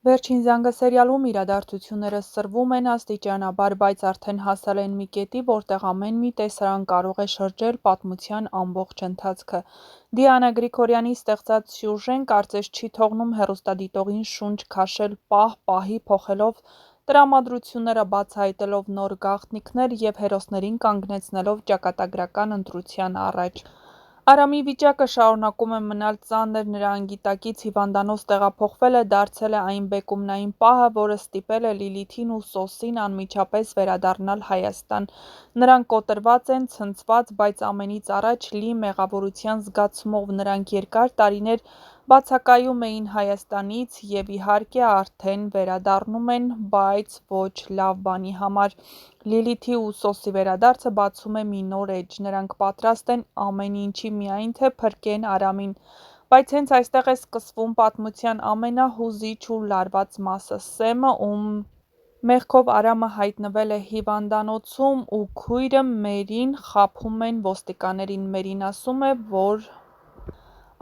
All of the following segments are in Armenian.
Վերջին զանգը սերիալում իրադարձությունները սրվում են աստիճանաբար, բայց արդեն հասել են մի կետի, որտեղ ամեն մի տեսարան կարող է շրջել պատմության ամբողջ ընթացքը։ Դիանա Գրիգորյանի ստեղծած սյուժեն կարծես չի թողնում հեռուստադիտողին շունչ քաշել պահ-պահի փոխելով տրամադրությունները, բացահայտելով նոր գաղտնիքներ և հերոսներին կանգնեցնելով ճակատագրական ընտրության առաջ։ Արամի վիճակը շարունակում է մնալ ծանր, նրա անգիտակից հիվանդանոց տեղափոխվելը դարձել է այն բեկումնային պահը, որը ստիպել է Լիլիթին ու Սոսին անմիջապես վերադառնալ Հայաստան։ Նրանք կոտրված են, ցնցված, բայց ամենից առաջ լի մեղավորության զգացումով նրանք երկար տարիներ բացակայում էին Հայաստանից և իհարկե արդեն վերադառնում են, բայց ոչ լավ բանի համար։ Լիլիթի ու Սոսի վերադարձը բացում է մի նոր էջ, նրանք պատրաստ են ամեն ինչի, միայն թե փրկեն Արամին։ Բայց հենց այստեղ է սկսվում պատմության ամենահուզիչ ու լարված մասը։ Սեմը, ում մեղքով Արամը հայտնվել է հիվանդանոցում, ու քույրը Մերին խաբում են ոստիկաններին։ Մերին ասում է, որ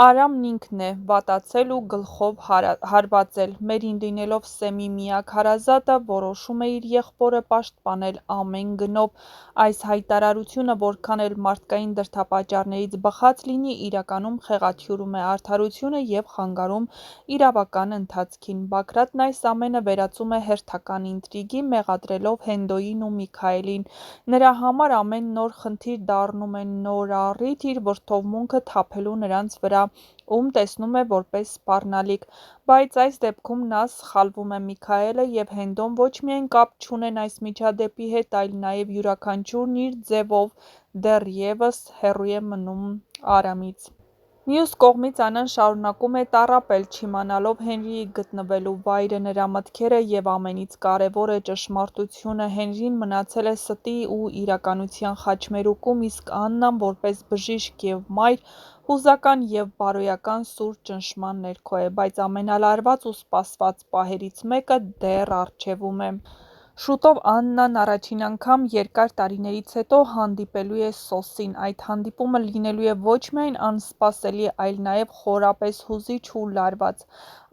Արամն ինքն է վատացել ու գլխով հարվածել։ Մերին, լինելով Սեմի միակ հարազատը, որոշում է իր եղբորը պաշտպանել ամեն գնով։ Այս հայտարարությունը, որքան էլ մարդկային դրդապատճառներից բխած լինի, իրականում խեղաթյուրում է արդարությունը և խանգարում իրավական ընթացքին։ Բագրատն այս ամենը վերածում է հերթական ինտրիգի՝ մեղադրելով Հենդոյին ու Միքայելին։ Նրա համար ամեն նոր խնդիր դառնում է նոր առիթ իր վրդովմունքը թափելու նրանց վրա, ում տեսնում է որպես սպառնալիք։ Բայց այս դեպքում նա սխալվում է։ Միքայելը և Հենդոն ոչ միայն կապ չունեն այս միջադեպի հետ, այլ նաև յուրաքանչյուրն իր ձևով դեռևս հեռու է մնում Արամից։ Մյուս կողմից Անան շարունակում է տառապել, չիմանալով Հենրիի գտնվելու վայրը, նրա մտքերը և ամենից կարևորը՝ ճշմարտությունը։ Հենրին մնացել է ստի ու իրականության խաչմերուկում, իսկ Աննան, որպես բժիշկ և մայր, հուզական և բարոյական սուր ճնշման ներքո է։ Բայց ամենալարված ու սպասված պահերից մեկը դեռ առջևում է։ Շուտով Աննան առաջին անգամ երկար տարիներից հետո հանդիպելու է Սոսին։ Այդ հանդիպումը լինելու է ոչ միայն անսպասելի, այլ նաև խորապես հուզիչ ու լարված։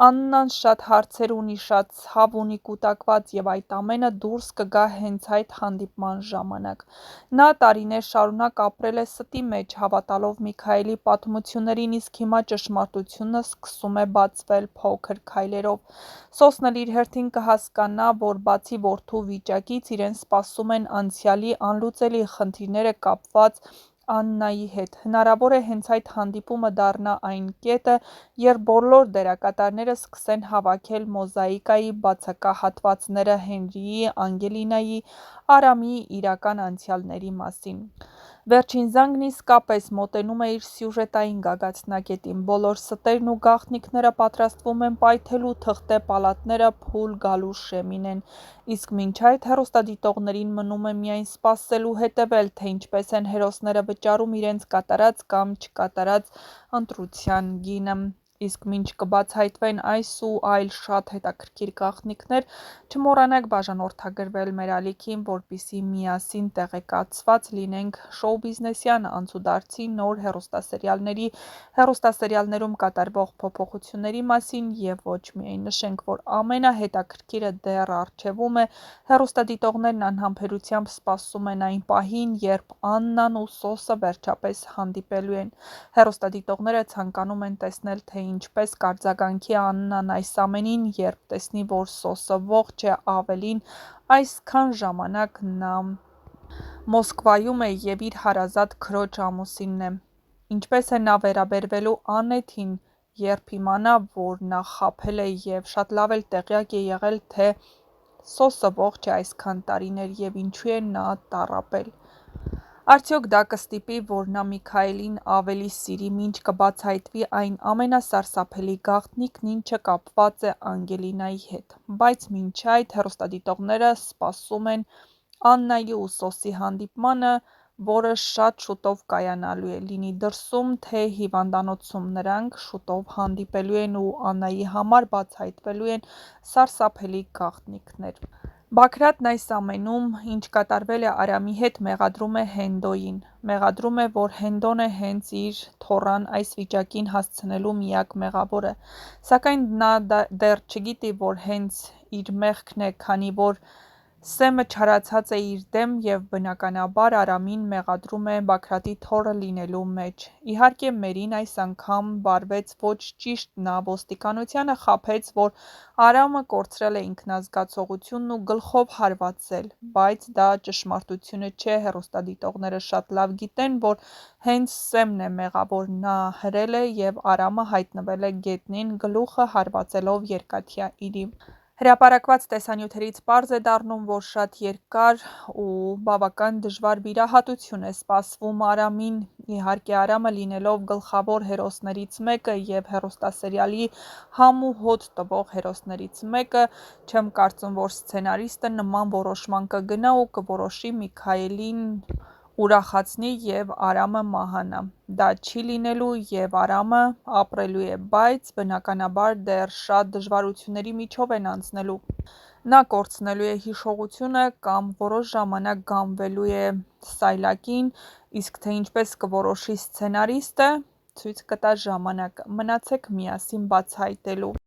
Աննան շատ հարցեր ունի, շատ ցավ ունի կուտակված, և այդ ամենը դուրս կգա հենց այդ հանդիպման ժամանակ։ Նա տարիներ շարունակ ապրել է ստի մեջ, հավատալով Միքայելի պատմություններին, իսկ հիմա ճշմարտությունը սկսում է բացվել փոքր քայլերով։ Սոսն էլ իր հերթին կհասկանա, որ բացի որդու վիճակից, իրեն սպասում են անցյալի անլուծելի խնդիրները կապված Աննայի հետ։ Հնարավոր է հենց այդ հանդիպումը դառնա այն կետը, երբ բոլոր դերակատարները սկսեն հավաքել մոզաիկայի բացակա հատվածները Հենրիի, Անգելինայի, Արամի իրական անցյալների մասին։ Վերջին զանգն իսկապես մոտենում է իր սյուժետային գագաթնակետին։ Բոլոր ստերն ու գաղտնիքները պատրաստվում են պայթելու, թղթե պալատները փուլ գալու շեմին են։ Իսկ մինչ այդ հեռուստադիտողներին մնում է միայն սպասել ու հետևել, թե ինչպես են հերոսները վճարում իրենց կատարած կամ չկատարած ընտրության գինը։ Իսկ մինչ կբացահայտվեն այս ու այլ շատ հետաքրքիր գաղտնիքներ, չմոռանաք բաժանորդագրվել մեր ալիքին, որպեսզի միասին տեղեկացված լինենք շոու-բիզնեսյան անցուդարձի նոր հեռուստասերիալների, հեռուստասերիալներում կատարվող փոփոխությունների մասին և ոչ միայն նշենք, որ ամենահետաքրքիրը դեռ առջևում է։ Հեռուստադիտողներն անհամբերությամբ սպասում են այն պահին, երբ Աննան ու Սոսը վերջապես հանդիպելու են։ Հեռուստադիտողները ցանկանում են տեսնել, թե ինչպես կարձագանքի Աննան այս ամենին, երբ տեսնի, որ Սոսը ողջ է, ավելին, այսքան ժամանակ նա Մոսկվայում է և իր հարազատ քրոջ ամուսինն է։ Ինչպես է նա վերաբերվելու Աննետին, երբ իմանա, որ նա խաբել է, և շատ լավ էլ տեղյակ է եղել, թե Սոսը ողջ է այսքան տարիներ, և ինչու է նա տառապել։ Արդյոք դա կստիպի, որ նա Միքայելին ավելի սիրի, մինչ կբացահայտվի այն ամենասարսափելի գաղտնիքն, ինչը կապված է Անգելինայի հետ։ Բայց մինչ այդ հեռուստադիտողները սպասում են Աննայի ու Սոսի հանդիպմանը, որը շատ շուտով կայանալու է, լինի դրսում, թե հիվանդանոցում։ Նրանք շուտով հանդիպելու են ու Աննայի համար բացահայտվելու են սարսափելի գաղտնիքներ։ Բագրատն այս ամենում, ինչ կատարվել է Արամի հետ, մեղադրում է Հենդոյին։ Մեղադրում է, որ Հենդոն է հենց իր թոռան այս վիճակին հասցնելու միակ մեղավորը։ Սակայն նա դեռ չգիտի, որ հենց իր մեղքն է, քանի որ Սեմը չարացած է իր դեմ և բնականաբար Արամին մեղադրում է Բագրատի թոռը լինելու մեջ։ Իհարկե Մերին այս անգամ վարվեց ոչ ճիշտ, նա ոստիկանությանը խաբեց, որ Արամը կորցրել է ինքնազգացողությունն ու գլխով հարվածել, բայց դա ճշմարտությունը չէ, հեռուստադիտողները շատ լավ գիտեն, որ հենց Սեմն է մեղավոր, նա հրել է և Արամը հայտնվել է գետնին, գլուխը հարվածելով երկաթյա իրի։ Հրապարակված տեսանյութերից պարզ է դառնում, որ շատ երկար ու բավական դժվար վիրահատություն է սպասվում Արամին։ Իհարկե Արամը լինելով գլխավոր հերոսներից մեկը և հեռուստասերիալի համ ու հոտ տվող հերոսներից մեկը, չեմ կարծում, որ սցենարիստը նման որոշման կգնա ու կորոշի Միքայելին ուրախացնի և Արամը մահանա։ Դա չի լինելու և Արամը ապրելու է, բայց բնականաբար դեռ շատ դժվարությունների միջով են անցնելու։ Նա կորցնելու է հիշողությունը կամ որոշ ժամանակ գանվելու է սայլակին, իսկ թե ինչպես կորոշի սցենարիստը, ցույց կտա ժամանակը։ Մնացեք միասին բացահայտելու։